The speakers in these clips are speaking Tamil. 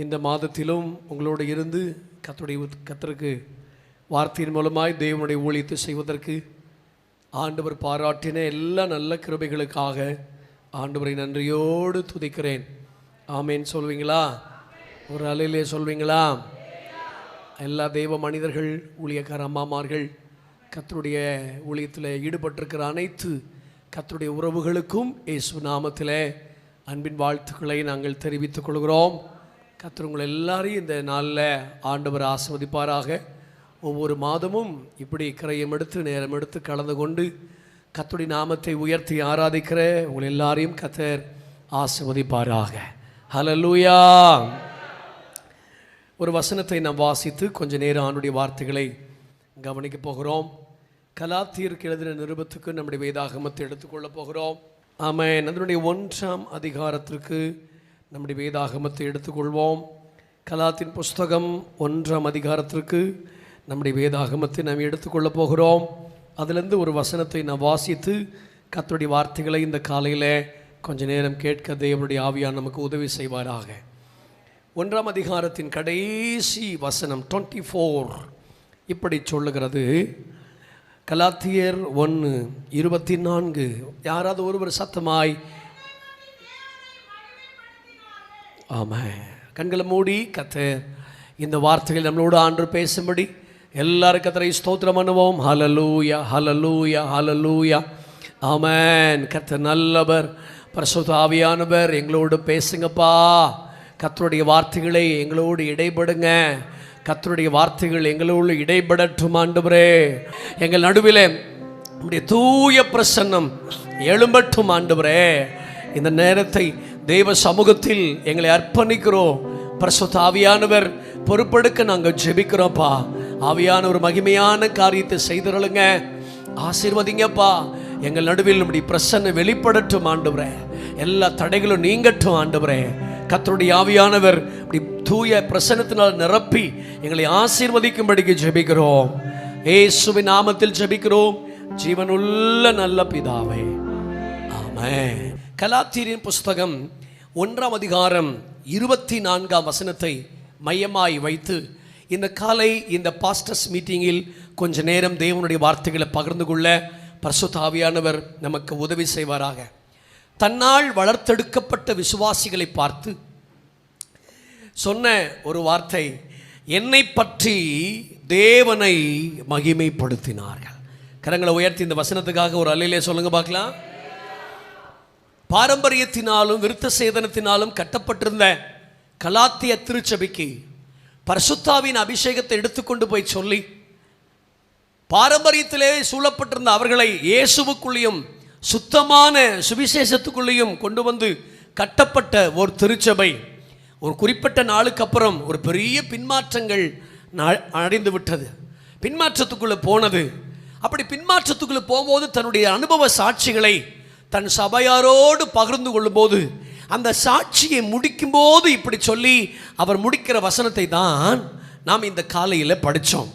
இந்த மாதத்திலும் உங்களோடு இருந்து கர்த்தருக்கு வார்த்தையின் மூலமாய் தேவனுடைய ஊழியத்தை செய்வதற்கு ஆண்டவர் பாராட்டின எல்லா நல்ல கிருபைகளுக்காக ஆண்டவரை நன்றியோடு துதிக்கிறேன். ஆமேன் சொல்வீங்களா? ஒரு அலையிலே சொல்வீங்களா? எல்லா தெய்வ மனிதர்கள், ஊழியக்கார அம்மாமார்கள், கர்த்தருடைய ஊழியத்தில் ஈடுபட்டிருக்கிற அனைத்து கர்த்தருடைய உறவுகளுக்கும் இயேசு நாமத்திலே அன்பின் வாழ்த்துக்களை நாங்கள் தெரிவித்துக் கொள்கிறோம். கர்த்தர் உங்கள் எல்லாரையும் இந்த நாளில் ஆண்டவர் ஆசீர்வதிப்பாராக. ஒவ்வொரு மாதமும் இப்படி கிரயம் எடுத்து நேரம் எடுத்து கலந்து கொண்டு கர்த்தருடைய நாமத்தை உயர்த்தி ஆராதிக்கிற உங்கள் எல்லாரையும் கர்த்தர் ஆசீர்வதிப்பாராக. ஹல்லேலூயா. ஒரு வசனத்தை நாம் வாசித்து கொஞ்ச நேரம் ஆண்டுடைய வார்த்தைகளை கவனிக்க போகிறோம். கலாத்தியருக்கு எழுதின நிருபத்துக்கு நம்முடைய வேதாகமத்தை எடுத்துக்கொள்ளப் போகிறோம். ஆமென். அதனுடைய 1ஆம் அதிகாரத்திற்கு நம்முடைய வேதாகமத்தை எடுத்துக்கொள்வோம். கலாத்தின் புஸ்தகம் 1ஆம் அதிகாரத்திற்கு நம்முடைய வேதாகமத்தை நாம் எடுத்துக்கொள்ளப் போகிறோம். அதிலிருந்து ஒரு வசனத்தை நாம் வாசித்து கர்த்தருடைய வார்த்தைகளை இந்த காலையில் கொஞ்ச நேரம் கேட்க தேவனுடைய ஆவியார் நமக்கு உதவி செய்வாராக. 1ஆம் அதிகாரத்தின் கடைசி வசனம் 24 இப்படி சொல்லுகிறது. கலாத்தியர் 1:24. யாராவது ஒருவர் சத்தமாய் ஆமாம் கண்களை மூடி கர்த்தர் இந்த வார்த்தைகள் நம்மளோடு ஆண்டு பேசும்படி எல்லாரும் கர்த்தரை ஸ்தோத்திரம் பண்ணுவோம். ஹல்லேலூயா, ஹல்லேலூயா, ஹல்லேலூயா. ஆமென். கர்த்தர் நல்லவர், பரிசுத்த ஆவியானவர் எங்களோடு பேசுங்கப்பா. கர்த்தருடைய வார்த்தைகளை எங்களோடு இடைபடுங்க. கர்த்தருடைய வார்த்தைகள் எங்களோடு இடைபடட்டும் ஆண்டவரே. எங்கள் நடுவிலே நம்முடைய தூய பிரசன்னம் எழும்பட்டும் ஆண்டவரே. இந்த நேரத்தை தெய்வ சமூகத்தில் எங்களை அர்ப்பணிக்கிறோம். பரிசுத்த ஆவியானவர் பொறுப்பெடுக்க நாங்கள் ஜெபிக்கிறோம்ப்பா. ஆவியான ஒரு மகிமையான காரியத்தை செய்திருளுங்க, ஆசீர்வதிங்கப்பா. எங்கள் நடுவில் நம்முடைய பிரசன்னம் வெளிப்படட்டும் ஆண்டவரே. எல்லா தடைகளும் நீங்கட்டும் ஆண்டவரே. கர்த்தருடைய ஆவியானவர் இப்படி தூய பிரசன்னத்தினால் நிரப்பி எங்களை ஆசீர்வதிக்கும்படிக்கு ஜெபிக்கிறோம். இயேசுவின் நாமத்தில் ஜெபிக்கிறோம் ஜீவனுள்ள நல்ல பிதாவே, ஆமென். கலாத்தியரின் புஸ்தகம் 1ஆம் அதிகாரம் 24ஆம் வசனத்தை மையமாய் வைத்து இந்த காலை இந்த பாஸ்டர்ஸ் மீட்டிங்கில் கொஞ்ச நேரம் தேவனுடைய வார்த்தைகளை பகிர்ந்து கொள்ள பரிசுத்த ஆவியானவர் நமக்கு உதவி செய்வாராக. தன்னால் வளர்த்தெடுக்கப்பட்ட விசுவாசிகளை பார்த்து சொன்ன ஒரு வார்த்தை, என்னை பற்றி தேவனை மகிமைப்படுத்தினார்கள். கரங்களை உயர்த்தி இந்த வசனத்துக்காக ஒரு அல்லையிலே சொல்லுங்க பார்க்கலாம். பாரம்பரியத்தினாலும் விருத்த சேதனத்தினாலும் கட்டப்பட்டிருந்த கலாத்திய திருச்சபைக்கு பரிசுத்தாவின் அபிஷேகத்தை எடுத்துக்கொண்டு போய் சொல்லி பாரம்பரியத்திலே சூழப்பட்டிருந்த அவர்களை இயேசுவுக்குள்ளேயும் சுத்தமான சுவிசேஷத்துக்குள்ளேயும் கொண்டு வந்து கட்டப்பட்ட ஒரு திருச்சபை ஒரு குறிப்பிட்ட நாளுக்கு அப்புறம் ஒரு பெரிய பின்மாற்றங்கள் அடைந்து விட்டது. பின்மாற்றத்துக்குள்ளே போனது. அப்படி பின்மாற்றத்துக்குள்ளே போகும்போது தன்னுடைய அனுபவ சாட்சிகளை தன் சபையாரோடு பகிர்ந்து கொள்ளும்போது அந்த சாட்சியை முடிக்கும்போது இப்படி சொல்லி அவர் முடிக்கிற வசனத்தை தான் நாம் இந்த காலையில் படித்தோம்.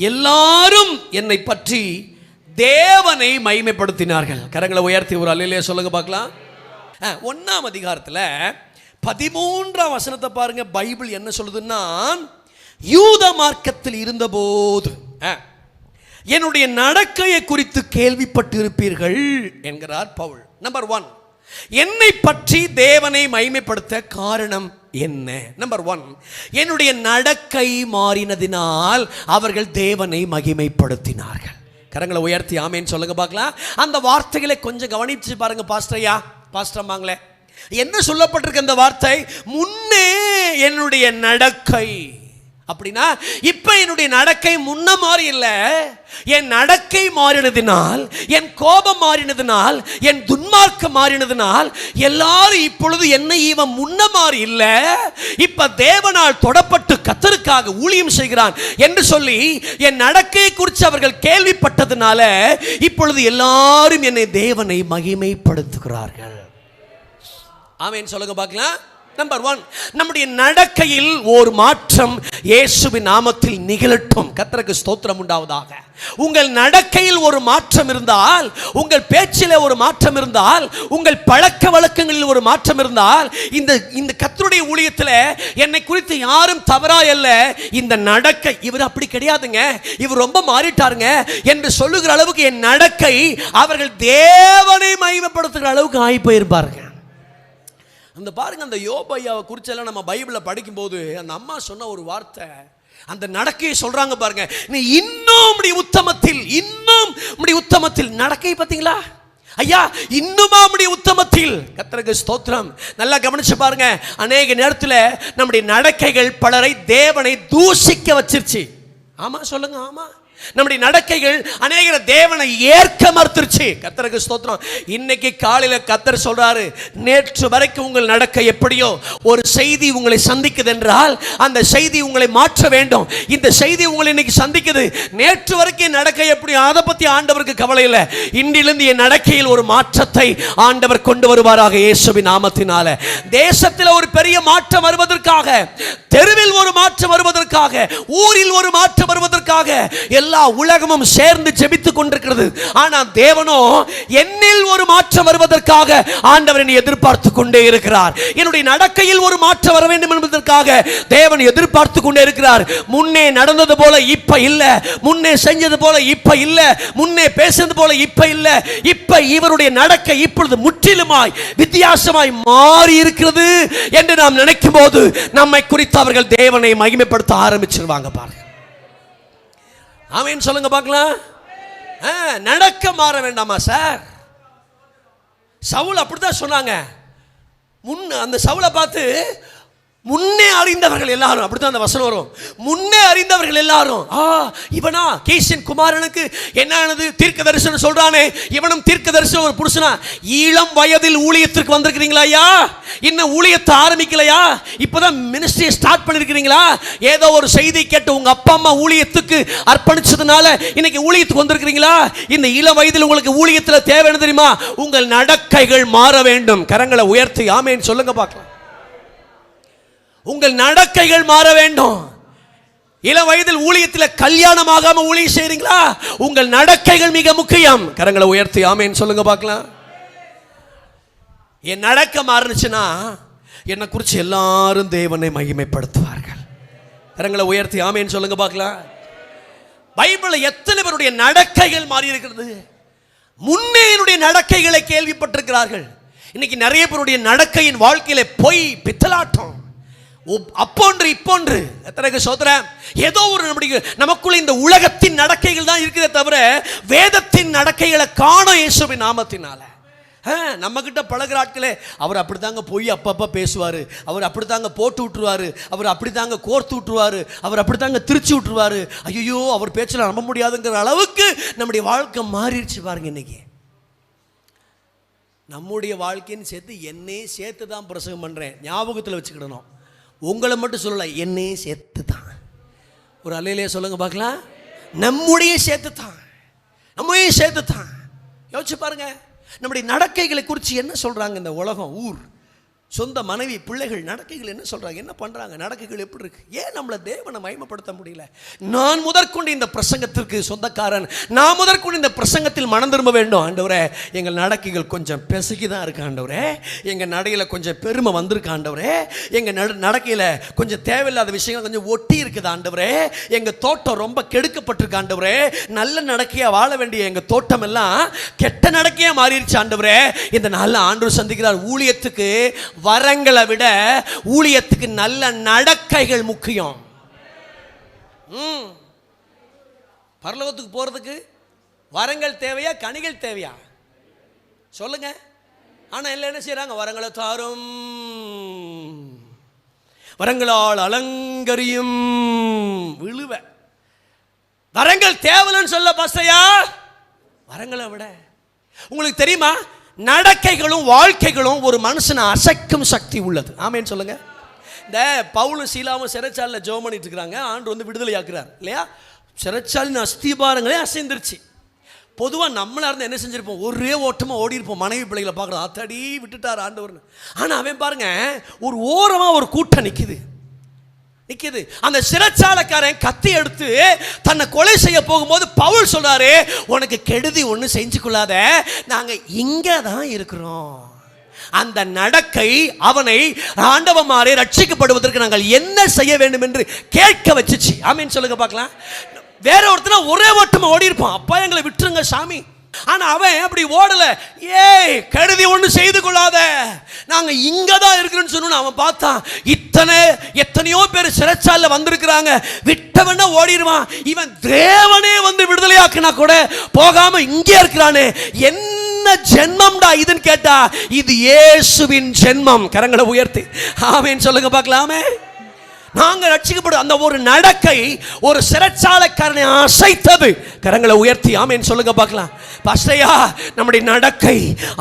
எல்லாரும் என்னை பற்றி தேவனை மகிமைப்படுத்தினார்கள். கரங்களை உயர்த்தி ஒரு அல்லையிலே சொல்லுங்க பார்க்கலாம். 1ஆம் அதிகாரத்தில் 13ஆம் வசனத்தை பாருங்க. பைபிள் என்ன சொல்லுதுன்னா, யூத மார்க்கத்தில் இருந்தபோது என்னுடைய நடக்கையை குறித்து கேள்விப்பட்டிருப்பீர்கள் என்கிறார் பவுல். நம்பர் 1, என்னை பற்றி தேவனை மகிமைப்படுத்த காரணம் என்ன? நம்பர் 1, என்னுடைய நடக்கை மாறினதினால் அவர்கள் தேவனை மகிமைப்படுத்தினார்கள். கரங்களை உயர்த்தி ஆமேன்னு சொல்லுங்க பார்க்கலாம். அந்த வார்த்தைகளை கொஞ்சம் கவனிச்சு பாருங்க பாஸ்டரையா, பாஸ்டர்மாங்களே. என்ன சொல்லப்பட்டிருக்கு அந்த வார்த்தை? முன்னே என்னுடைய நடக்கை அப்படின்னா இப்ப என்னுடைய நடக்கை முன்ன மாறி இல்லை. என் நடக்கை மாறினதினால், என் கோபம் மாறினதினால், என் துன்மார்க்கம் மாறினதினால் எல்லாரும் இப்பொழுது என்னை இவன் முன்ன மாறி இல்லை, இப்ப தேவனால் தொடப்பட்டு கர்த்தருக்காக ஊழியம் செய்கிறான் என்று சொல்லி என் நடக்கையை குறித்து அவர்கள் கேள்விப்பட்டதுனால இப்பொழுது எல்லாரும் என்னை தேவனை மகிமைப்படுத்துகிறார்கள். ஆமென் சொல்லுங்க பார்க்கலாம். நம்பர் 1, நம்முடைய நடக்கையில் ஒரு மாற்றம் இயேசுவின் நாமத்தில் நிகழட்டும். கர்த்தருக்கு ஸ்தோத்திரம் உண்டாவதாக. உங்கள் நடக்கையில் ஒரு மாற்றம் இருந்தால், உங்கள் பேச்சில் ஒரு மாற்றம் இருந்தால், உங்கள் பழக்க வழக்கங்களில் ஒரு மாற்றம் இருந்தால், இந்த கர்த்தருடைய ஊழியத்தில் என்னை குறித்து யாரும் தவறா அல்ல, இந்த நடக்கை இவர் அப்படி கிடையாதுங்க, இவர் ரொம்ப மாறிட்டாருங்க என்று சொல்லுகிற அளவுக்கு என் நடக்கை அவர்கள் தேவனை மகிமைப்படுத்துகிற அளவுக்கு ஆகி போயிருப்பாருங்க. அந்த பாருங்க, அந்த யோபு ஐயாவை குறிச்செல்லாம் நம்ம பைபிளில் படிக்கும்போது அந்த அம்மா சொன்ன ஒரு வார்த்தை, அந்த நடக்கையை சொல்றாங்க பாருங்க, நீ இன்னும் உத்தமத்தில் நடக்கை பார்த்தீங்களா ஐயா, இன்னுமா நம்முடைய உத்தமத்தில். கர்த்தருக்கு ஸ்தோத்திரம். நல்லா கவனிச்சு பாருங்க, அநேக நேரத்தில் நம்முடைய நடக்கைகள் பலரை தேவனை தூஷிக்க வச்சிருச்சு. ஆமா சொல்லுங்க, ஆமா. நம்முடைய நடக்கைகள் அநேகர் தேவனை ஏற்க மறுத்துருச்சு. கர்த்தருக்கு ஸ்தோத்திரம். இன்னைக்கு காலையில கர்த்தர் சொல்றாரு, நேற்று வரைக்கும் உங்கள் நடக்கை எப்படியோ, ஒரு செய்தி உங்களை சந்திக்குது என்றால் அந்த செய்தி உங்களை மாற்ற வேண்டும். இந்த செய்தி உங்களை இன்னைக்கு சந்திக்குது. நேற்று வரைக்கும் நடக்கை எப்படியோ அதை பத்தி ஆண்டவருக்கு கவலை இல்லை. இன்றிலிருந்து என் நடக்கையில் ஒரு மாற்றத்தை ஆண்டவர் கொண்டு வருவாராக இயேசுவின் நாமத்தினால. தேசத்தில் ஒரு பெரிய மாற்றம் வருவதற்காக, தெருவில் ஒரு மாற்றம் வருவதற்காக, ஊரில் ஒரு மாற்றம் வருவதற்காக எல்லா உலகமும் சேர்ந்து ஜெபித்துக் கொண்டிருக்கிறது. ஆனால் தேவனோ என்னில் ஒரு மாற்றம் வருவதற்காக ஆண்டவர் என்னை எதிர்பார்த்து கொண்டே இருக்கிறார். என்னுடைய நடக்கையில் ஒரு மாற்றம் வர வேண்டும் என்பதற்காக தேவன் எதிர்பார்த்து கொண்டே இருக்கிறார். முன்னே நடந்தது போல இப்ப இல்ல, முன்னே செஞ்சது போல இப்ப இல்ல, முன்னே பேசினது போல இப்ப இல்ல. இப்ப இவருடைய நடக்கை இப்பொழுது முற்றிலுமாய் வித்தியாசமாய் மாறி இருக்கிறது என்று நாம் நினைக்கும் போது நம்மை குறித்து அவர்கள் தேவனை மகிமைப்படுத்த ஆரம்பிச்சிருவாங்க. பாருங்க, ஆமென் சொல்லுங்க பார்க்கலாம். நடக்க மாற வேண்டாமா சார்? சவுல் அப்படித்தான் சொன்னாங்க. அந்த சவுலை பார்த்து முன்னே அறிந்தவர்கள் எல்லாரும், அப்படித்தான் அந்த வசனம் வரும், முன்னே அறிந்தவர்கள் எல்லாரும், இவனா கீசின் குமாரனுக்கு என்னானது தீர்க்க தரிசனம் சொல்றானே, இவனும் தீர்க்க தரிசனம் ஒரு புருஷனா? இளம் வயதில் ஊழியத்திற்கு வந்திருக்கிறீங்களா ஐயா? இன்னும் ஊழியத்தை ஆரம்பிக்கலையா? இப்பதான் மினிஸ்ட்ரியை ஸ்டார்ட் பண்ணிருக்கிறீங்களா? ஏதோ ஒரு செய்தி கேட்டு உங்க அப்பா அம்மா ஊழியத்துக்கு அர்ப்பணிச்சதுனால இன்னைக்கு ஊழியத்துக்கு வந்திருக்கிறீங்களா? இந்த இளம் வயதில் உங்களுக்கு ஊழியத்தில் தேவை என்ன தெரியுமா? உங்கள் நடக்கைகள் மாற வேண்டும். கரங்களை உயர்த்தி ஆமென் சொல்லுங்க பார்க்கலாம். உங்கள் நடக்கைகள் மாற வேண்டும். இளம் வயதில் ஊழியத்தில் கல்யாணமாகாம ஊழியம் செய்றீங்களா? உங்கள் நடக்கைகள் மிக முக்கியம். கரங்களை உயர்த்தி ஆமென் சொல்லுங்க பார்க்கலாம். என் நடக்க மாறுச்சுன்னா என்னை குறித்து எல்லாரும் தேவனை மகிமைப்படுத்துவார்கள். கரங்களை உயர்த்தி ஆமென் சொல்லுங்க பார்க்கலாம். பைபிளில் எத்தனை பேருடைய நடக்கைகள் மாறி இருக்கிறது? முன்னே என்னுடைய நடக்கைகளை கேள்விப்பட்டிருக்கிறார்கள். இன்னைக்கு நிறைய பேருடைய நடக்கையின் வாழ்க்கையில பொய் பித்தலாட்டம், அப்போன்று இப்போன்று. எத்தனை சோதரன், ஏதோ ஒரு நமக்குள்ள இந்த உலகத்தின் நடக்கைகள் தான் இருக்கிறதே தவிர வேதத்தின் நடக்கைகளை காண இயேசுவின் நாமத்தினால. நம்ம கிட்ட பழகிற ஆட்களே, அவர் அப்படித்தாங்க போய் அப்பப்ப பேசுவாரு, அவர் அப்படித்தாங்க போட்டு விட்டுருவாரு, அவர் அப்படித்தாங்க கோர்த்து விட்டுருவாரு, அவர் அப்படித்தாங்க திருச்சி விட்டுருவாரு, ஐயோ அவர் பேச்சல நம்ப முடியாதுங்கிற அளவுக்கு நம்முடைய வாழ்க்கை மாறிடுச்சு பாருங்க. இன்னைக்கு நம்முடைய வாழ்க்கைன்னு சேர்த்து என்னையே சேர்த்து தான் பிரசங்கம் பண்றேன், ஞாபகத்தில் வச்சுக்கிடணும். உங்களை மட்டும் சொல்லலை, என்னையே சேர்த்து தான். ஒரு அலையிலே சொல்லுங்க பார்க்கலாம். நம்முடைய சேர்த்து தான், நம்மையே சேர்த்து தான். யோசிச்சு பாருங்க, நம்முடைய நடக்கைகளை குறித்து என்ன சொல்றாங்க இந்த உலகம், ஊர், சொந்த மனைவி, பிள்ளைகள் நடக்கைகள் என்ன சொல்றாங்க, என்ன பண்றாங்க, நடக்கைகள் எப்படி இருக்கு? ஏன் நம்மளை தேவனை மகிமைப்படுத்த முடியல? நான் முதற்கொண்டு இந்த பிரசங்கத்திற்கு சொந்தக்காரன், நான் முதற்கொண்டு இந்த பிரசங்கத்தில் மனம் திரும்ப வேண்டும். ஆண்டவரே, எங்கள் நடக்கைகள் கொஞ்சம் பெசகி தான் இருக்கு ஆண்டவரே, எங்கள் நடையில் கொஞ்சம் பெருமை வந்திருக்கு ஆண்டவரே, எங்கள் நடக்கையில் கொஞ்சம் தேவையில்லாத விஷயங்கள் கொஞ்சம் ஒட்டி இருக்குது ஆண்டவரே, எங்கள் தோட்டம் ரொம்ப கெடுக்கப்பட்டிருக்கு ஆண்டவரே, நல்ல நடக்கையாக வாழ வேண்டிய எங்கள் தோட்டம் எல்லாம் கெட்ட நடக்கையாக மாறிடுச்சு ஆண்டவரே. இந்த நாளில் ஆண்டவர் சந்திக்கிறார். ஊழியத்துக்கு வரங்களை விட ஊழியத்துக்கு நல்ல நடக்கைகள் முக்கியம். பரலோகத்துக்கு போறதுக்கு வரங்கள் தேவையா, கனிகள் தேவையா? சொல்லுங்க. ஆனா எல்லாம் என்ன செய்யறாங்க? வரங்களை தாரும், வரங்களால் அலங்கரியும் விழுவ. வரங்கள் தேவலன்னு சொல்ல பாஸ்டரையா, வரங்களை விட. உங்களுக்கு தெரியுமா, நடக்கைகளும் வாழ்க்கைகளும் ஒரு மனுஷனை அசைக்கும் சக்தி உள்ளது. ஆமேன்னு சொல்லுங்க. இந்த பவுலும் சீலாவும் சிறைச்சாலையில் ஜெபம் பண்ணிட்டு இருக்கிறாங்க. ஆண்டு வந்து விடுதலை ஆக்குறார் இல்லையா? சிறைச்சாலின் அஸ்திபாரங்களே அசைந்துருச்சு. பொதுவாக நம்மளாக இருந்தால் என்ன செஞ்சுருப்போம், ஒரே ஓட்டமாக ஓடி இருப்போம். மனைவி பிள்ளைகளை பார்க்குறோம், அத்தடி விட்டுட்டார் ஆண்டவர்னு. ஆனால் அவன் பாருங்க, ஒரு ஓரமாக ஒரு கூட்டம் நிற்கிது. அந்த சிறைச்சாலைக்காரன் கத்தி எடுத்து தன்னை கொலை செய்ய போகும்போது பவுல் சொல்றாரு, உனக்கு கெடுதி ஒன்று செஞ்சு கொள்ளாத, நாங்கள் இங்கே தான் இருக்கிறோம். அந்த நடக்கை அவனை ஆண்டவமாரே ரட்சிக்கப்படுவதற்கு நாங்கள் என்ன செய்ய வேண்டும் என்று கேட்க வச்சுச்சு. ஆமீன் சொல்லுங்க பார்க்கலாம். வேற ஒருத்தனா ஒரே ஓட்டமா ஓடி இருப்பான், அப்பா எங்களை விட்டுருங்க சாமி. ஆனா அவன் அப்படி ஓடல. ஏய், கெடுதி ஒண்ணு செய்து கொள்ளாத, நாங்க இங்கதான் இருக்கிறோன்னு சொன்னோம். அவன் பார்த்தான், எத்தனையோ பேர் சிறைச்சாலையில் வந்திருக்கிறாங்க, விட்டவன ஓடிடுவான். இவன் தேவனே வந்து விடுதலையாக்குனா கூட போகாம இங்கே இருக்கிறானே, என்ன ஜென்மம்டா இதுன்னு கேட்டா, இது இயேசுவின் ஜென்மம். கரங்களை உயர்த்தி ஆமென் சொல்லுங்க பார்க்கலாமே. நாங்கள் ரட்சிக்கப்படும் அந்த ஒரு நடக்கை ஒரு சிறைச்சாலைக்காரனை அசைத்தது. கரங்களை உயர்த்தி ஆமென் சொல்லுங்க பார்க்கலாம். பாஸ்டரையா, நம்முடைய நடக்கை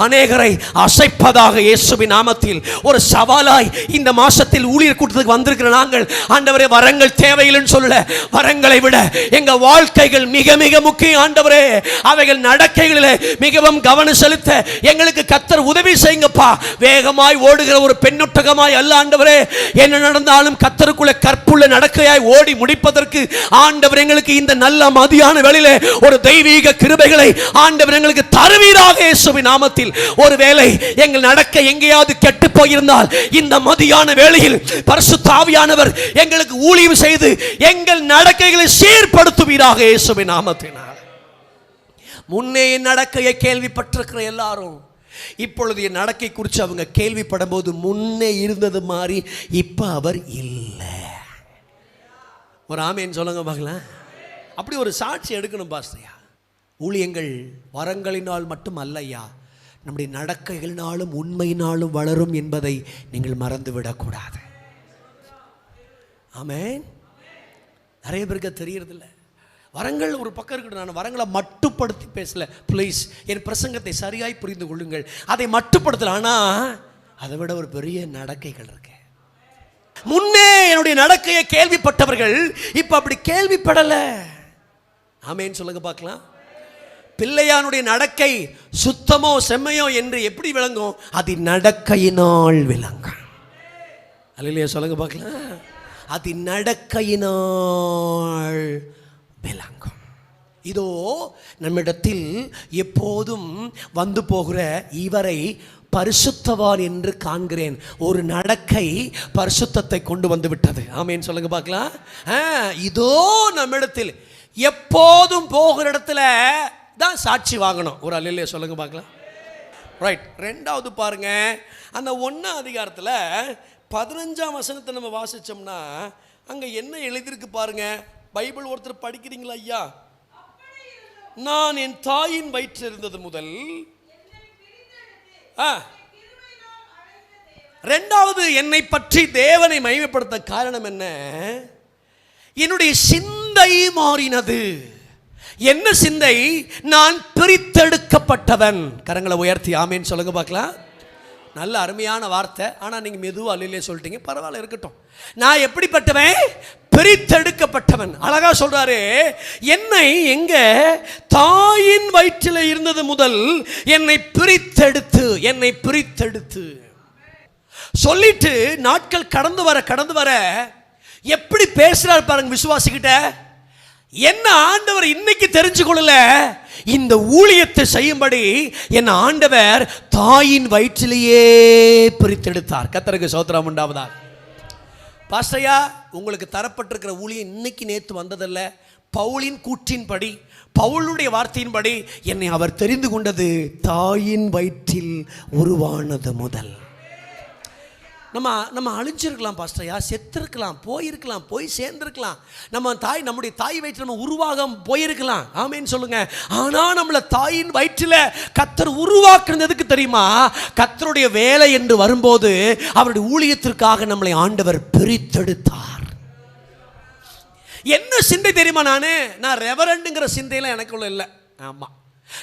அநேகரை அசைப்பதாக இயேசுவின் நாமத்தில் ஒரு சவாலாய் இந்த மாசத்தில் ஊழியர் கூட்டத்துக்கு வந்திருக்கிற நாங்கள், ஆண்டவரே வரங்கள் தேவையில்லைன்னு சொல்லல, வரங்களை விட எங்க வாழ்க்கைகள் மிக மிக முக்கியம் ஆண்டவரே. அவைகள் நடக்கைகளில் மிகவும் கவனம் செலுத்த எங்களுக்கு கர்த்தர் உதவி செய்யுங்கப்பா. வேகமாய் ஓடுகிற ஒரு பெண்ணொட்டகமாய் அல்ல ஆண்டவரே, என்ன நடந்தாலும் கர்த்தருக்கு கற்புள்ள நடக்கையாய் ஓடி முடிப்பதற்கு ஆண்டவர் எங்களுக்கு இந்த நல்ல மதியான வேளையிலே ஒரு தெய்வீக கிருபைகளை ஆண்டவர் எங்களுக்கு தருவீராக இயேசுவின் நாமத்தில். ஒருவேளை எங்கள் நடக்கை எங்கேயாவது கெட்டு போயிருந்தால் இந்த மதியான வேளையில் பரிசுத்த ஆவியானவர் எங்களுக்கு ஊழியம் செய்து எங்கள் நடக்கைகளை சீர்படுத்துவீராக இயேசுவின் நாமத்தினால். முன்னே நடக்கையை கேள்விப்பட்டிருக்கிற எல்லாரும் இப்பொழுது என் நடக்கை குறித்து அவங்க கேள்விப்படும் போது முன்னே இருந்தது மாதிரி இப்ப அவர் இல்லை. ஒரு ஆமேன் சொல்லுங்க பார்க்கலாம். அப்படி ஒரு சாட்சி எடுக்கணும் பாஸ்டர்யா. ஊழியங்கள் வரங்களினால் மட்டும் அல்லையா, நம்முடைய நடக்கைகளினாலும் உண்மையினாலும் வளரும் என்பதை நீங்கள் மறந்துவிடக்கூடாது. ஆமேன். நிறைய பேருக்கு தெரியறதில்லை. வரங்கள் ஒரு பக்கம் இருக்கட்டும், நான் வரங்களை மட்டுப்படுத்தி பேசல, ப்ளீஸ் என் பிரசங்கத்தை சரியாய் புரிந்து கொள்ளுங்கள். அதை மட்டுப்படுத்தல, ஆனால் அதை விட ஒரு பெரிய நடக்கைகள் இருக்கு. முன்னே என்னுடைய நடக்கையை கேள்விப்பட்டவர்கள் இப்ப அப்படி கேள்விப்படல. ஆமேன் சொல்லுங்க பார்க்கலாம். பிள்ளையானுடைய நடக்கை சுத்தமோ செம்மையோ என்று எப்படி விளங்கும்? அது நடக்கையினால் விளங்கும். அல்லேலூயா சொல்லுங்க பார்க்கலாம். அது நடக்கையினால் விளங்கும். இதோ நம்மிடத்தில் எப்போதும் வந்து போகிற இவரை பரிசுத்தவான் என்று காண்கிறேன். ஒரு நடக்கை பரிசுத்தத்தை கொண்டு வந்து விட்டது. ஆமேன் சொல்லுங்க பார்க்கலாம். இதோ நம்மிடத்தில் எப்போதும் போகிற இடத்துல தான் சாட்சி வாங்கணும். ஒரு அல்லேலூயா சொல்லுங்க பார்க்கலாம். ரைட். ரெண்டாவது பாருங்க, அந்த 1ஆம் அதிகாரத்தில் 15ஆம் வசனத்தை நம்ம வாசிச்சோம்னா அங்க என்ன எழுதியிருக்கு பாருங்க. பைபிள் ஒருத்தர் படிக்கிறீங்களா ஐயா? நான் என் தாயின் வயிற்றில் இருந்தது முதல். ரெண்டாவது, என்னை பற்றி தேவனை மகிமைப்படுத்த காரணம் என்ன? என்னுடைய சிந்தை மாறினது. என்ன சிந்தை? நான் பிரித்தெடுக்கப்பட்டவன். கரங்களை உயர்த்தி ஆமேன் சொல்லுங்க பார்க்கலாம். நல்ல அருமையான வார்த்தை. ஆனால் நீங்கள் மெதுவாக அல்லையிலே சொல்லிட்டீங்க, பரவாயில்ல இருக்கட்டும். நான் எப்படிப்பட்டவன்? பிரித்தெடுக்கப்பட்டவன். அழகா சொல்றாரு, என்னை எங்க தாயின் வயிற்றில் இருந்தது முதல் என்னை பிரித்தெடுத்து சொல்லிட்டு நாட்கள் கடந்து வர எப்படி பேசுறார் பாருங்க விசுவாசிக்கிட்ட. என்ன ஆண்டவர் இன்னைக்கு தெரிஞ்சு கொள்ளல, இந்த ஊழியத்தை செய்யும்படி என் ஆண்டவர் தாயின் வயிற்றிலேயே பிரித்தெடுத்தார். கர்த்தருக்கு ஸ்தோத்திரம் உண்டாவதாக. பாஸ்டர்யா, உங்களுக்கு தரப்பட்டிருக்கிற ஊழியம் இன்னைக்கு நேற்று வந்ததல்ல. பவுலின் கூற்றின்படி, பவுலுடைய வார்த்தையின்படி என்னை அவர் தெரிந்து கொண்டது தாயின் வயிற்றில் உருவானது முதல். நம்ம அழிஞ்சிருக்கலாம் பாஸ்டர்யா, செத்துருக்கலாம், போயிருக்கலாம், போய் சேர்ந்திருக்கலாம். நம்முடைய தாய் வயிற்றில் நம்ம உருவாகம் போயிருக்கலாம். ஆமேன்னு சொல்லுங்க. ஆனால் நம்மளை தாயின் வயிற்றில் கர்த்தர் உருவாக்குனதுக்கு தெரியுமா? கர்த்தருடைய வேலை என்று வரும்போது அவருடைய ஊழியத்திற்காக நம்மளை ஆண்டவர் பிரித்தெடுத்தார். என்ன சிந்தை தெரியுமா? நான் ரெவரண்டுங்கிற சிந்தையெல்லாம் எனக்குள்ள இல்லை. ஆமாம்,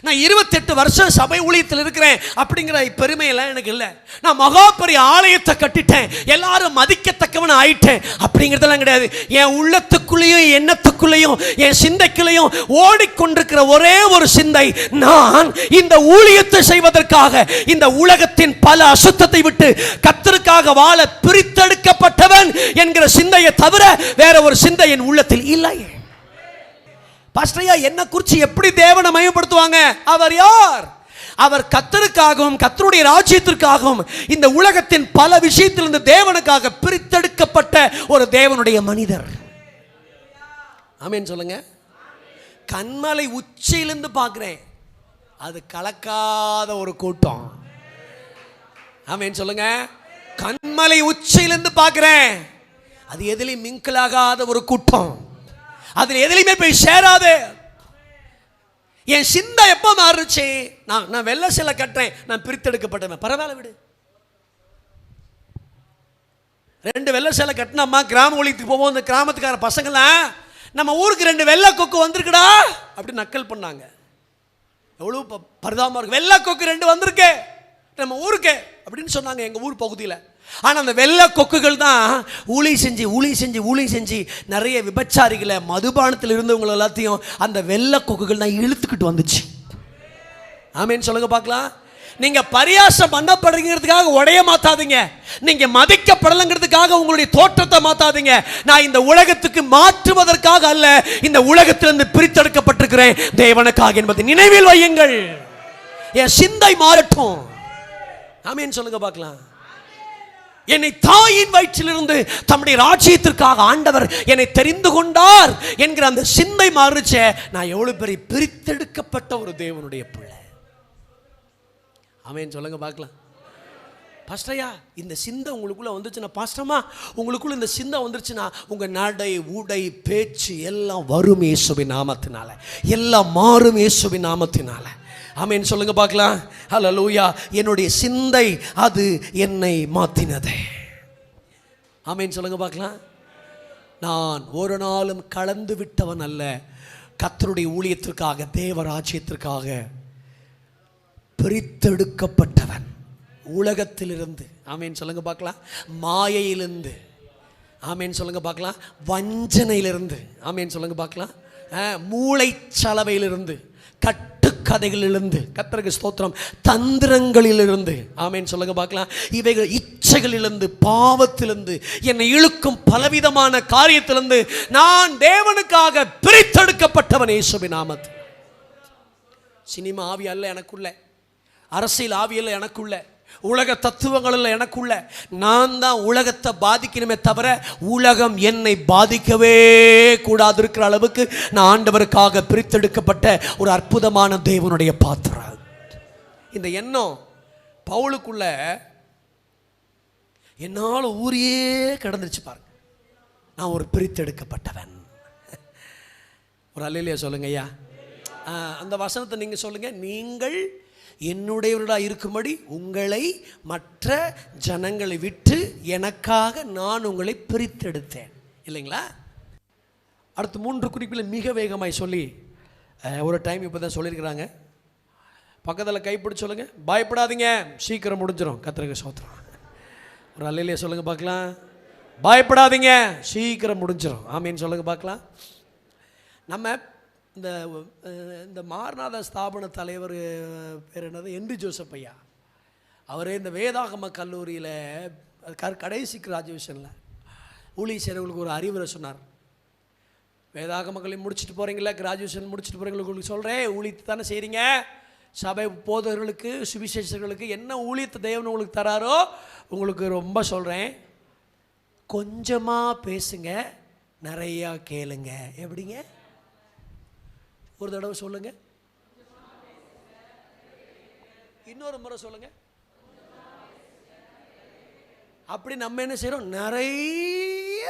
நான் 28 வருஷம் சபை ஊழியத்தில் இருக்கிறேன் அப்படிங்கிற பெருமையெல்லாம் எனக்கு இல்லை. நான் மகா பெரிய ஆலயத்தை கட்டிட்டேன், எல்லாரும் மதிக்கத்தக்கவன் ஆயிட்டேன் அப்படிங்கிறதெல்லாம் கிடையாது. என் உள்ளத்துக்குள்ளேயும் எண்ணத்துக்குள்ளேயும் என் சிந்தைக்குள்ளேயும் ஓடிக்கொண்டிருக்கிற ஒரே ஒரு சிந்தை, நான் இந்த ஊழியத்தை செய்வதற்காக இந்த உலகத்தின் பல அசுத்தத்தை விட்டு கர்த்தருக்காக வாழ பிரித்தெடுக்கப்பட்டவன் என்கிற சிந்தையை தவிர வேற ஒரு சிந்தை என் உள்ளத்தில் இல்லை. பாஸ்டரையா என்ன குறித்து எப்படி தேவனை மகிமைப்படுத்துவாங்க? அவர் யார்? அவர் கர்த்தருக்காகவும் கர்த்தருடைய ராஜ்யத்திற்காகவும் இந்த உலகத்தின் பல விஷயத்திலிருந்து தேவனுக்காக பிரித்தெடுக்கப்பட்ட ஒரு தேவனுடைய மனிதர். ஆமென் சொல்லுங்க. கண்மலை உச்சியிலிருந்து பார்க்கிறேன், அது கலக்காத ஒரு கூட்டம். ஆமென் சொல்லுங்க. கண்மலை உச்சியிலிருந்து பார்க்கிறேன், அது எதிலையும் மிங்கலாகாத ஒரு கூட்டம், அதில் எதிலையுமே போய் சேராது. என் சிந்தை எப்போ மாறுச்சு? நான் வெள்ளை சிலை கட்டுறேன், நான் பிரித்தெடுக்கப்பட்டவன், பரவாயில்ல விடு. 2 வெள்ளை சிலை கட்டினம்மா கிராம ஒழித்துக்கு போவோம். இந்த கிராமத்துக்கார பசங்களாம் நம்ம ஊருக்கு 2 வெள்ளை கொக்கு வந்திருக்குடா அப்படி நக்கல் பண்ணாங்க. எவ்வளோ பரிதாபமாக இருக்கு. வெள்ளை கொக்கு 2 வந்திருக்கு நம்ம ஊருக்கு அப்படின்னு சொன்னாங்க எங்கள் ஊர் பகுதியில். ஆனால் அந்த வெள்ளை கொக்குகள் தான் ஊழி செஞ்சு நிறைய விபச்சாரிகளை, மதுபானத்தில் இருந்தவங்களை எல்லாத்தையும் அந்த வெள்ளை கொக்குகள் தான் இழுத்துக்கிட்டு வந்துச்சு. ஆமேன்னு சொல்லுங்க பார்க்கலாம். நீங்க பரியாசம் பண்ணப்படுறதுக்காக உடைய மாத்தாதீங்க, நீங்க மதிக்கப்படலங்கிறதுக்காக உங்களுடைய தோற்றத்தை மாத்தாதீங்க. நான் இந்த உலகத்துக்கு மாற்றுவதற்காக அல்ல, இந்த உலகத்திலிருந்து பிரித்தெடுக்கப்பட்டிருக்கிறேன் தேவனுக்காக என்பதை நினைவில் வையுங்கள். என் சிந்தை மாறட்டும். ஆமேன்னு சொல்லுங்க பார்க்கலாம். என்னை தாயின் வயிற்றிலிருந்து தம்முடைய ராஜ்யத்திற்காக ஆண்டவர் என்னை தெரிந்து கொண்டார் என்கிற அந்த சிந்தை மாறுச்ச, நான் எவ்வளவு பெரிய பிரித்தெடுக்கப்பட்ட ஒரு தேவனுடைய பிள்ளை. ஆமென் சொல்லுங்க பார்க்கலாம். பாஸ்டரையா இந்த சிந்தை உங்களுக்குள்ள வந்துச்சுன்னா, பாஸ்டர்மா உங்களுக்குள்ள இந்த சிந்தை வந்துருச்சுன்னா, உங்க நடை உடை பேச்சு எல்லாம் வரும் இயேசுவின் நாமத்தினால, எல்லாம் மாறும் இயேசுவின் நாமத்தினால. ஆமென் சொல்லுங்க பார்க்கலாம். ஹல்லேலூயா. என்னுடைய சிந்தை அது என்னை மாற்றினதே. ஆமென் சொல்லுங்க பார்க்கலாம். நான் ஒரு நாளும் கலந்து விட்டவன் அல்ல, கர்த்தருடைய ஊழியத்திற்காக தேவராஜ்யத்திற்காக பிரித்தெடுக்கப்பட்டவன் உலகத்திலிருந்து. ஆமென் சொல்லுங்க பார்க்கலாம். மாயையிலிருந்து. ஆமென் சொல்லுங்க பார்க்கலாம். வஞ்சனையிலிருந்து. ஆமென் சொல்லுங்க பார்க்கலாம். மூளைச்சலவையிலிருந்து, கட்டுக்கதைகளிலிருந்து, கர்த்தருக்கு ஸ்தோத்திரம், தந்திரங்களிலிருந்து. ஆமென் சொல்லுங்க பார்க்கலாம். இவைகள் இச்சைகளிலிருந்து, பாவத்திலிருந்து, என்னை இழுக்கும் பலவிதமான காரியத்திலிருந்து நான் தேவனுக்காக பிரித்தெடுக்கப்பட்டவன் இயேசுவின் நாமத்தில். சினிமா ஆவி அல்ல எனக்குள்ள, அரசியல் ஆவி அல்ல எனக்குள்ள, உலக தத்துவங்கள் அல்ல எனக்குள்ள. நான் தான் உலகத்தை பாதிக்கணுமே தவிர உலகம் என்னை பாதிக்கவே கூடாது இருக்கிற அளவுக்கு நான் ஆண்டவருக்காக பிரித்தெடுக்கப்பட்ட ஒரு அற்புதமான தேவனுடைய பாத்திரம். இந்த எண்ணம் பவுலுக்குள்ள என்னால் ஊரியே கடந்துருச்சு பாருங்க. நான் ஒரு பிரித்தெடுக்கப்பட்டவன். ஒரு அல்லேலூயா சொல்லுங்க ஐயா. அந்த வசனத்தை நீங்க சொல்லுங்க. நீங்கள் என்னுடையவர்களாக இருக்கும்படி உங்களை மற்ற ஜனங்களை விட்டு எனக்காக நான் உங்களை பிரித்தெடுத்தேன், இல்லைங்களா? அடுத்து 3 குறிப்பில் மிக வேகமாய் சொல்லி ஒரு டைம் இப்போ தான் சொல்லியிருக்கிறாங்க. பக்கத்தில் கைப்பிடிச்சு சொல்லுங்க, பயப்படாதீங்க, சீக்கிரம் முடிஞ்சிடும். கர்த்தருக்கு ஸ்தோத்திரம். ஒரு அல்லேலூயா சொல்லுங்க பார்க்கலாம். பயப்படாதீங்க, சீக்கிரம் முடிஞ்சிடும். ஆமீன் சொல்லுங்க பார்க்கலாம். நம்ம இந்த மாரநாத ஸ்தாபன தலைவர் பேர் என்னது, என்ரி ஜோசப் ஐயா. அவரே இந்த வேதாகம கல்லூரியில் கடைசி கிராஜுவேஷனில் ஊழிய சேரவங்களுக்கு ஒரு அறிவுரை சொன்னார். வேதாகம கல்லூரி முடிச்சுட்டு போகிறீங்களா, கிராஜுவேஷன் முடிச்சுட்டு போகிறீங்களா, உங்களுக்கு சொல்கிறேன், ஊழியத்தை தானே செய்கிறீங்க. சபை போதவர்களுக்கு, சுவிசேஷர்களுக்கு என்ன ஊழியத்தை தேவன் உங்களுக்கு தராரோ உங்களுக்கு ரொம்ப சொல்கிறேன், கொஞ்சமாக பேசுங்க, நிறையா கேளுங்க. எப்படிங்க? ஒரு தடவை சொல்லுங்க, இன்னொரு முறை சொல்லுங்க. அப்படி நம்ம என்ன செய்யறோம்? நிறைய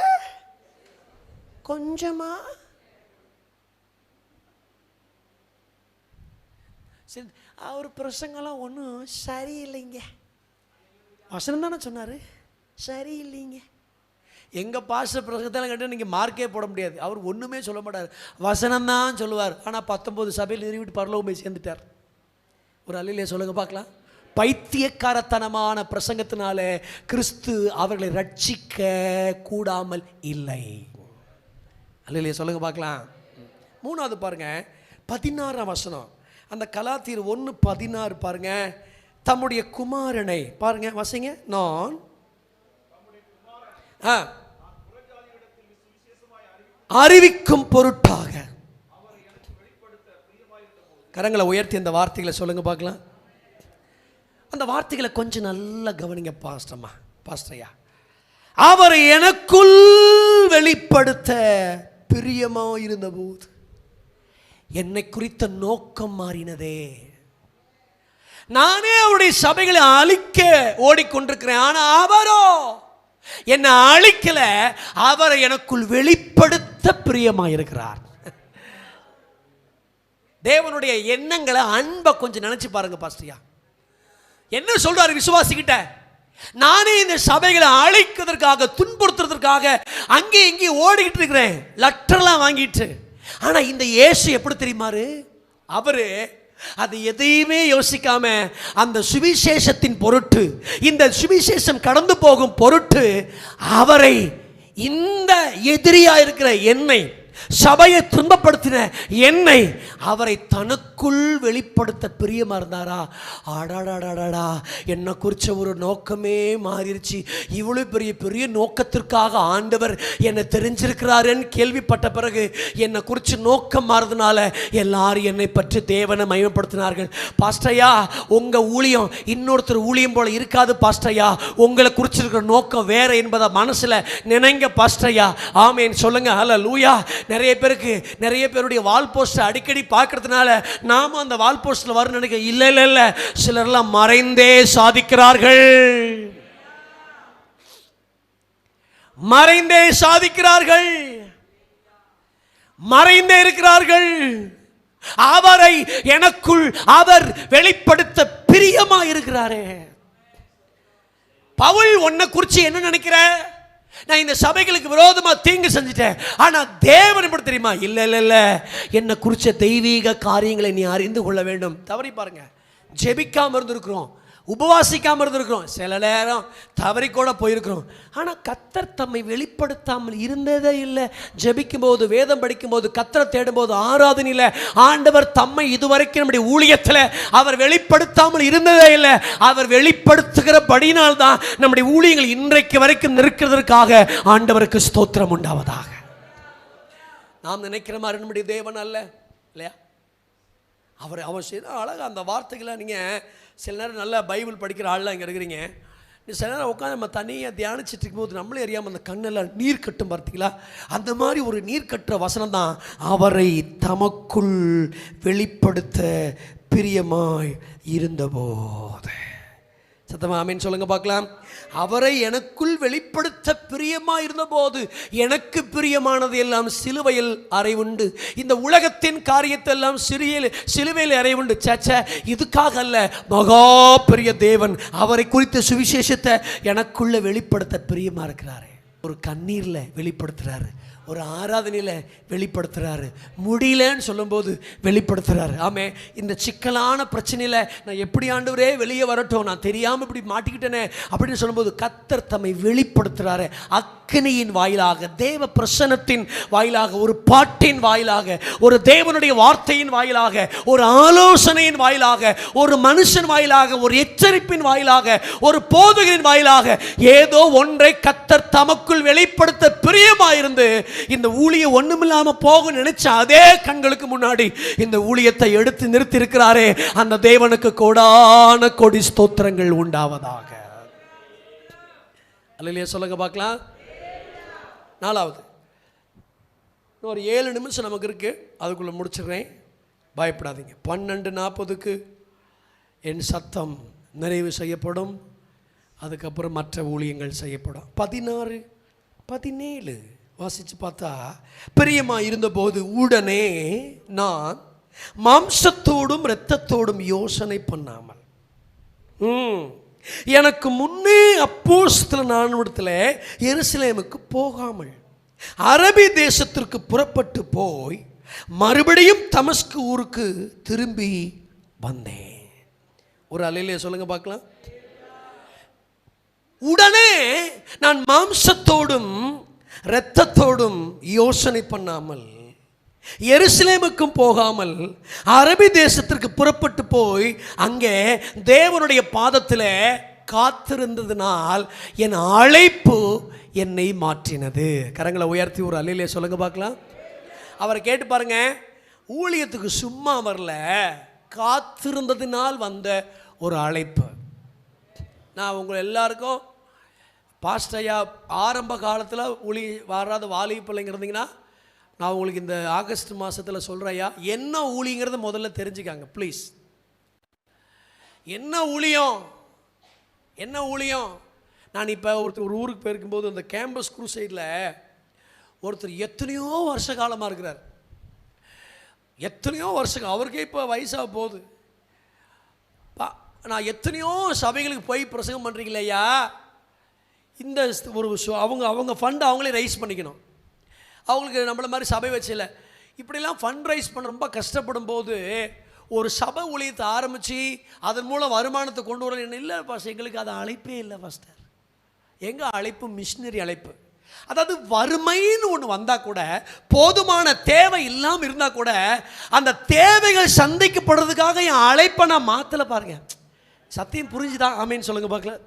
கொஞ்சமா. சரி, அவர் பிரசங்கெல்லாம் ஒன்றும் சரியில்லைங்க. வசனம் தானே சொன்னாரு, சரியில்லைங்க. எங்கள் பாஸ்டர் பிரசங்கத்தெல்லாம் கேட்டால் நீங்கள் மார்க்கே போட முடியாது. அவர் ஒன்றுமே சொல்ல மாட்டார், வசனம்தான் சொல்லுவார். ஆனால் 19 சபையில் நிறுவிட்டு பரலோகம் போய் சேர்ந்துட்டார். ஒரு அல்லையிலே சொல்லுங்க பார்க்கலாம். பைத்தியக்காரத்தனமான பிரசங்கத்தினால கிறிஸ்து அவர்களை ரட்சிக்க கூடாமல் இல்லை. அல்லையிலே சொல்லுங்க பார்க்கலாம். 3வது பாருங்க, 16ஆம் வசனம். அந்த கலாத்தியர் 1:16 பாருங்க. தம்முடைய குமாரனை பாருங்க, வசைங்க. நான் அறிவிக்கும் பொருட்டாக. கரங்களை உயர்த்தி அந்த வார்த்தைகளை சொல்லுங்க பார்க்கலாம். அந்த வார்த்தைகளை கொஞ்சம் நல்லா கவனிங்க பாஸ்டரையா. அவரை எனக்குள் வெளிப்படுத்த பிரியமா இருந்த போது என்னை குறித்த நோக்கம் மாறினதே. நானே அவருடைய சபைகளை அழிக்க ஓடிக்கொண்டிருக்கிறேன், ஆனா அவரோ என்னை அழிக்கல, அவரை எனக்குள் வெளிப்படுத்த பிரியமாயிருக்கிறார். தேவனுடைய எண்ணங்களை, அன்பை கொஞ்சம் நினைச்சு பாருங்க பாஸ்டரியா. என்ன சொல்றாரு விசுவாசிக்கிட்ட? நானே இந்த சபைகளை அழிக்கிறதுக்காக, துன்புறுத்துறதுக்காக அங்கே இங்கே ஓடிக்கிட்டு இருக்கிறேன், லெட்டர்லாம் வாங்கிட்டு. ஆனா இந்த இயேசு எப்படி தெரியுமாரு? அவரு அது எதையுமே யோசிக்காம அந்த சுவிசேஷத்தின் பொருட்டு, இந்த சுவிசேஷம் கடந்து போகும் பொருட்டு அவரை, இந்த எதிரியா இருக்கிற என்னை, சபையை துன்பப்படுத்தின என்னை, அவரை தனக்குள் வெளிப்படுத்த பிரியமா இருந்தாரா? அடாடாடாடா, என்னை குறிச்ச ஒரு நோக்கமே மாறிடுச்சு. இவ்வளவு பெரிய பெரிய நோக்கத்திற்காக ஆண்டவர் என்னை தெரிஞ்சிருக்கிறாருன்னு கேள்விப்பட்ட பிறகு என்னை குறித்து நோக்கம் மாறுறதுனால எல்லாரும் என்னை பற்றி தேவனை மகிமைப்படுத்தினார்கள். பாஸ்டரையா, உங்க ஊழியம் இன்னொருத்தர் ஊழியம் போல இருக்காது பாஸ்டரையா. உங்களை குறிச்சிருக்கிற நோக்கம் வேற என்பதை மனசுல நினைங்க பாஸ்டரையா. ஆமேன் சொல்லுங்க. ஹல்லேலூயா. நிறைய பேருக்கு, நிறைய பேருடைய வால் போஸ்ட் அடிக்கடி பார்க்கறதுனால நாம அந்த வால் போஸ்ட்ல வர நினைக்க. இல்ல இல்ல இல்ல, சிலர்லாம் மறைந்தே சாதிக்கிறார்கள், மறைந்தே சாதிக்கிறார்கள், மறைந்தே இருக்கிறார்கள். அவரை எனக்குள் அவர் வெளிப்படுத்த பிரியமா இருக்கிறாரே. பவுல் உன்னை குறித்து என்ன நினைக்கிற? நான் இந்த சபைகளுக்கு விரோதமா தீங்கு செஞ்சுட்டேன், ஆனா தேவன் எப்படி தெரியுமா? இல்ல இல்ல இல்ல, என்னை குறிச்ச தெய்வீக காரியங்களை நீ அறிந்து கொள்ள வேண்டும். தவறி பாருங்க, ஜெபிக்காம இருந்திருக்கிறோம், உபவாசிக்காம இருந்திருக்கிறோம், சில நேரம் தவறி கூட போயிருக்கிறோம். ஆனால் கர்த்தர் தம்மை வெளிப்படுத்தாமல் இருந்ததே இல்லை. ஜெபிக்கும் போது, வேதம் படிக்கும் போது, கர்த்தரை தேடும் போது, ஆராதனையில் ஆண்டவர் தம்மை இதுவரைக்கும் நம்முடைய ஊழியத்தில் அவர் வெளிப்படுத்தாமல் இருந்ததே இல்லை. அவர் வெளிப்படுத்துகிறபடினால்தான் நம்முடைய ஊழியங்கள் இன்றைக்கு வரைக்கும் நிற்கிறதற்காக ஆண்டவருக்கு ஸ்தோத்திரம் உண்டாவதாக. நாம் நினைக்கிற மாதிரி நம்முடைய தேவன் அல்ல இல்லையா? அவர் செய்த அழகாக அந்த வார்த்தைகளை நீங்கள் சில நேரம் நல்லா பைபிள் படிக்கிற ஆள்லாம் இங்கே இருக்கிறீங்க. சில நேரம் உட்காந்து நம்ம தனியாக தியானிச்சுட்டு இருக்கும்போது நம்மளே அறியாமல் அந்த கண்ணெல்லாம் நீர் கட்டும் பார்த்தீங்களா? அந்த மாதிரி ஒரு நீர் கட்டுற வசனம் தான் அவரை தமக்குள் வெளிப்படுத்த பிரியமாய் இருந்தபோது. சத்தமா ஆமேன் சொல்லுங்க பார்க்கலாம். அவரை எனக்குள் வெளிப்படுத்த பிரியமா இருந்தபோது எனக்கு பிரியமானது எல்லாம் சிலுவையில் அறைவுண்டு, இந்த உலகத்தின் காரியத்தை எல்லாம் சிலுவையில் அறைவுண்டு. சேச்சே, இதுக்காக அல்ல, மகா பெரிய தேவன் அவரை குறித்த சுவிசேஷத்தை எனக்குள்ள வெளிப்படுத்த பிரியமா இருக்கிறாரு. ஒரு கண்ணீர்ல வெளிப்படுத்துறாரு, ஒரு ஆராதனையில் வெளிப்படுத்துகிறாரு, முடியலன்னு சொல்லும்போது வெளிப்படுத்துகிறாரு. ஆமே, இந்த சிக்கலான பிரச்சனையில் நான் எப்படி ஆண்டவரே வெளியே வரட்டும், நான் தெரியாமல் இப்படி மாட்டிக்கிட்டேனே அப்படின்னு சொல்லும்போது கர்த்தர் தம்மை வெளிப்படுத்துகிறாரு. அக்கினியின் வாயிலாக, தேவ பிரசன்னத்தின் வாயிலாக, ஒரு பாட்டின் வாயிலாக, ஒரு தேவனுடைய வார்த்தையின் வாயிலாக, ஒரு ஆலோசனையின் வாயிலாக, ஒரு மனுஷன் வாயிலாக, ஒரு எச்சரிப்பின் வாயிலாக, ஒரு போதகரின் வாயிலாக ஏதோ ஒன்றை கர்த்தர் தமக்குள் வெளிப்படுத்த பிரியமாயிருந்து இந்த ஊழியம் ஒண்ணுமில்லாம போக நினைச்ச அதே கண்களுக்கு முன்னாடி இந்த ஊழியத்தை எடுத்து நிறுத்தி இருக்கிறாரே, அந்த தேவனுக்கு கோடான கோடி ஸ்தோத்திரங்கள் உண்டாவதாக. அல்லேலூயா சொல்லுங்க பார்க்கலாம். 4வது, ஒரு 7 நிமிஷம் நமக்கு இருக்கு, அதுக்குள்ள முடிச்சிடுறேன், பயப்படாதீங்க. 12:40 என் சத்தம் நிறைவு செய்யப்படும், அதுக்கப்புறம் மற்ற ஊழியங்கள் செய்யப்படும். 16, 17 வாசிச்சு பார்த்தா, பிரியமா இருந்தபோது உடனே நான் மாம்சத்தோடும் இரத்தத்தோடும் யோசனை பண்ணாமல் எனக்கு முன்னே அப்போஸ்தலனானவரிடத்தில் எருசலேமுக்கு போகாமல் அரபி தேசத்திற்கு புறப்பட்டு போய் மறுபடியும் தமஸ்கு ஊருக்கு திரும்பி வந்தேன். ஒரு அல்லேலூயா சொல்லுங்க பார்க்கலாம். உடனே நான் மாம்சத்தோடும் இரத்தத்தோடும் யோசனை பண்ணாமல் எருசலேமுக்கும் போகாமல் அரபி தேசத்திற்கு புறப்பட்டு போய் அங்கே தேவனுடைய பாதத்தில் காத்திருந்ததினால் என் அழைப்பு என்னை மாற்றினது. கரங்களை உயர்த்தி ஒரு அல்லேலூயா சொல்லுங்க பார்க்கலாம். அவரை கேட்டு பாருங்க, ஊழியத்துக்கு சும்மா வரல, காத்திருந்ததினால் வந்த ஒரு அழைப்பு. நான் உங்கள் எல்லாருக்கும் பாஸ்டையா ஆரம்ப காலத்தில் வராத வாலிப பிள்ளைங்க இருந்தீங்கன்னா நான் உங்களுக்கு இந்த ஆகஸ்ட் மாதத்தில் சொல்கிறேயா, என்ன ஊழியங்கிறத முதல்ல தெரிஞ்சுக்காங்க ப்ளீஸ். என்ன ஊழியம், என்ன ஊழியம். நான் இப்போ ஒரு ஊருக்கு போயிருக்கும்போது அந்த கேம்பஸ் குரூசைடில் ஒருத்தர் எத்தனையோ வருஷ காலமாக இருக்கிறார். எத்தனையோ வருஷம், அவருக்கே இப்போ வயசாக போகுது. நான் எத்தனையோ சபைகளுக்கு போய் பிரசங்கம் பண்ணுறீங்களேயா, இந்த ஒரு அவங்க ஃபண்ட் அவங்களே ரைஸ் பண்ணிக்கணும். அவங்களுக்கு நம்மள மாதிரி சபை வச்சில்ல, இப்படிலாம் ஃபண்ட் ரைஸ் பண்ண ரொம்ப கஷ்டப்படும் போது ஒரு சபை ஊழியத்தை ஆரம்பித்து அதன் மூலம் வருமானத்தை கொண்டு வர இல்லை பாஸ்டர், எங்களுக்கு அது அழைப்பே இல்லை பாஸ்டர். எங்கள் அழைப்பு மிஷினரி அழைப்பு. அதாவது வறுமைன்னு ஒன்று வந்தால் கூட, போதுமான தேவை இல்லாமல் இருந்தால் கூட, அந்த தேவைகள் சந்திக்கப்படுறதுக்காக என் அழைப்பை நான் மாற்றலை. பாருங்க, சத்தியம் புரிஞ்சுதான் ஆமேன்னு சொல்லுங்க பார்க்கலாம்.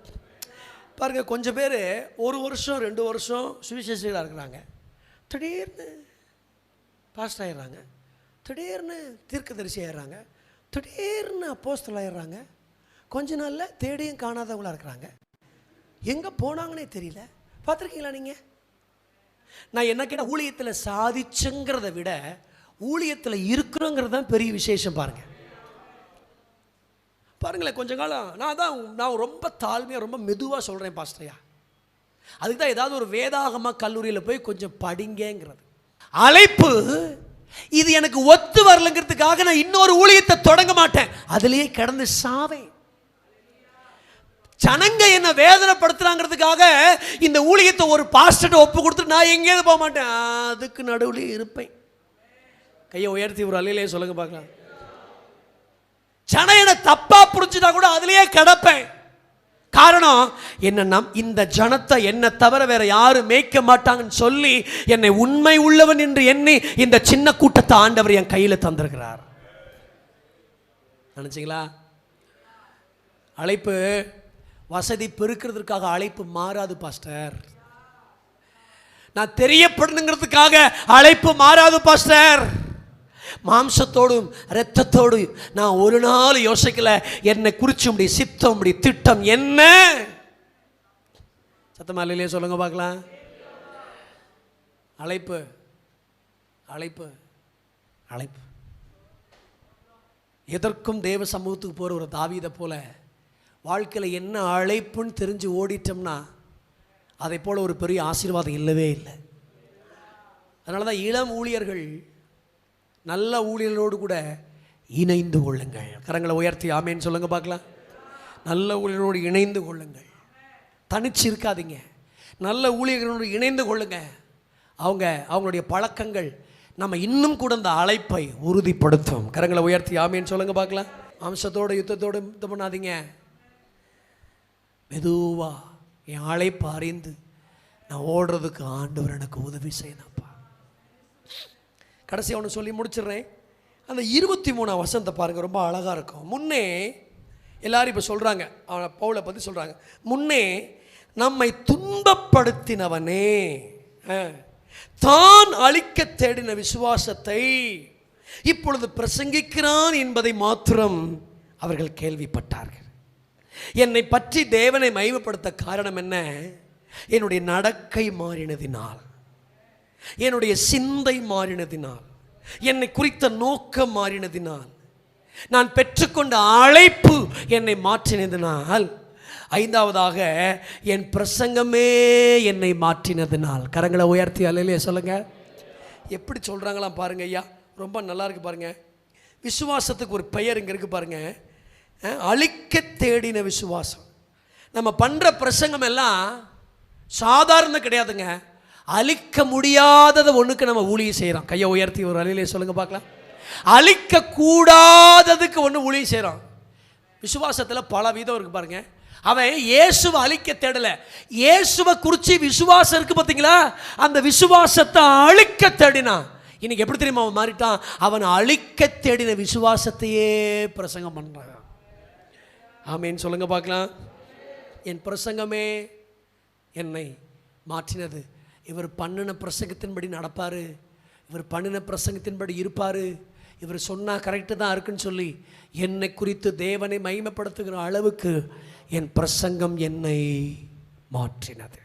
பாருங்க, கொஞ்சம் பேர் 1 வருஷம் 2 வருஷம் சுவிசேஷகராக இருக்கிறாங்க, திடீர்னு பாஸ்டர் ஆயிடுறாங்க, திடீர்னு தீர்க்கதரிசி ஆயிடுறாங்க, திடீர்னு அப்போஸ்தலர் ஆயிடுறாங்க, கொஞ்ச நாளில் தேடியும் காணாதவங்களாக இருக்கிறாங்க. எங்கே போனாங்கன்னே தெரியல. பார்த்துருக்கீங்களா நீங்கள்? நான் என்ன கேட்டால், ஊழியத்தில் சாதிச்சுங்கிறத விட ஊழியத்தில் இருக்கிறோங்கிறது தான் பெரிய விசேஷம். பாருங்கள் பாருங்களேன், கொஞ்ச காலம் நான் ரொம்ப தாழ்மையாக ரொம்ப மெதுவாக சொல்கிறேன் பாஸ்டரையா. அதுக்கு தான் ஏதாவது ஒரு வேதாகம கல்லூரியில் போய் கொஞ்சம் படிங்கிறது. அழைப்பு இது எனக்கு ஒத்து வரலங்கிறதுக்காக நான் இன்னொரு ஊழியத்தை தொடங்க மாட்டேன், அதுலேயே கிடந்து சாவேன். ஜனங்க என்ன வேதனைப்படுத்துறாங்கிறதுக்காக இந்த ஊழியத்தை ஒரு பாஸ்டர்ட்ட ஒப்பு கொடுத்துட்டு நான் எங்கேயாவது போக மாட்டேன், அதுக்கு நடுவில் இருப்பேன். கையை உயர்த்தி ஒரு அல்லேலூயா சொல்லுங்க பார்க்கலாம். ஜனம் என்ன தப்பா புரிஞ்சுட்டா கூட அதுலயே கிடப்பேன். காரணம் என்ன, இந்த ஜனத்தை என்ன தவிர வேற யாரும் மேய்க்க மாட்டாங்கன்னு சொல்லி என்னை உண்மை உள்ளவன் என்று எண்ணி இந்த சின்ன கூட்டத்தை ஆண்டவர் என் கையில் தந்திருக்கிறார். நினைச்சீங்களா? அழைப்பு வசதி பெருக்கிறதுக்காக அழைப்பு மாறாது பாஸ்டர். நான் தெரியப்படணுங்கிறதுக்காக அழைப்பு மாறாது பாஸ்டர். மாம்சத்தோடும் இரத்தத்தோடும் நான் ஒரு நாள் யோசிக்கல என்னை குறிச்சு முடிய சித்தம் முடிய திட்டம் என்ன. சத்தமா இல்லையே சொல்லுங்க பார்க்கலாம். அழைப்பு அழைப்பு அழைப்பு. எதற்கும் தேவ சமூகத்துக்கு போகிற ஒரு தாவீதை போல வாழ்க்கையில் என்ன அழைப்புன்னு தெரிஞ்சு ஓடிட்டோம்னா அதை போல ஒரு பெரிய ஆசீர்வாதம் இல்லவே இல்லை. அதனால தான் இளம் ஊழியர்கள் நல்ல ஊழியர்களோடு கூட இணைந்து கொள்ளுங்கள். கரங்களை உயர்த்தி ஆமேன்னு சொல்லுங்க பார்க்கலாம். நல்ல ஊழியர்களோடு இணைந்து கொள்ளுங்கள், தனிச்சு இருக்காதீங்க. நல்ல ஊழியர்களோடு இணைந்து கொள்ளுங்க. அவங்களுடைய பழக்கங்கள் நம்ம இன்னும் கூட அந்த அழைப்பை உறுதிப்படுத்தும். கரங்களை உயர்த்தி ஆமேன்னு சொல்லுங்க பார்க்கலாம். அம்சத்தோடு யுத்தத்தோடு யுத்தம் பண்ணாதீங்க. மெதுவா என் அழைப்பை அறிந்து நான் ஓடுறதுக்கு ஆண்டவர் எனக்கு உதவி செய்யணும்ப்பா. கடைசி ஒன்று சொல்லி முடிச்சிடுறேன். அந்த 23ஆம் வசனத்தை பாருங்கள், ரொம்ப அழகாக இருக்கும். முன்னே எல்லாரும் இப்போ சொல்கிறாங்க, பவுலை பற்றி சொல்கிறாங்க. முன்னே நம்மை துன்பப்படுத்தினவனே தான் அழிக்க தேடின விசுவாசத்தை இப்பொழுது பிரசங்கிக்கிறான் என்பதை மாத்திரம் அவர்கள் கேள்விப்பட்டார்கள். என்னை பற்றி தேவனை மகிமைப்படுத்த காரணம் என்ன? என்னுடைய நடக்கை மாறினதினால், என்னுடைய சிந்தை மாறினதினால், என்னை குறித்த நோக்கம் மாறினதினால், நான் பெற்றுக்கொண்ட அழைப்பு என்னை மாற்றினதினால், 5வதாக என் பிரசங்கமே என்னை மாற்றினதினால். கரங்களை உயர்த்தி அல்லேலூயா சொல்லுங்க. எப்படி சொல்கிறாங்களாம் பாருங்க ஐயா, ரொம்ப நல்லா இருக்கு பாருங்க. விசுவாசத்துக்கு ஒரு பெயர் இங்கே இருக்கு பாருங்க, அழிக்க தேடின விசுவாசம். நம்ம பண்ணுற பிரசங்கம் எல்லாம் சாதாரண கிடையாதுங்க. அழிக்க முடியாததை ஒன்றுக்கு நம்ம ஊழியம் செய்கிறோம். கையை உயர்த்தி ஒரு அலையிலே சொல்லுங்கள் பார்க்கலாம். அழிக்க கூடாததுக்கு ஒன்று ஊழியம் செய்கிறோம். விசுவாசத்தில் பல வீதம் இருக்குது பாருங்க. அவன் இயேசுவை அழிக்க தேடலை, இயேசுவை குறித்து விசுவாசம் இருக்குது பார்த்தீங்களா, அந்த விசுவாசத்தை அழிக்க தேடினான். இன்னைக்கு எப்படி தெரியுமா அவன் மாறிட்டான்? அவன் அழிக்க தேடின விசுவாசத்தையே பிரசங்கம் பண்ணுறான். ஆமேன்னு சொல்லுங்க பார்க்கலாம். என் பிரசங்கமே என்னை மாற்றினது. இவர் பண்ணின பிரசங்கத்தின்படி நடப்பார், இவர் பண்ணின பிரசங்கத்தின்படி இருப்பார், இவர் சொன்னால் கரெக்டு தான் இருக்குன்னு சொல்லி என்னை குறித்து தேவனை மகிமைப்படுத்துகிற அளவுக்கு என் பிரசங்கம் என்னை மாற்றினது.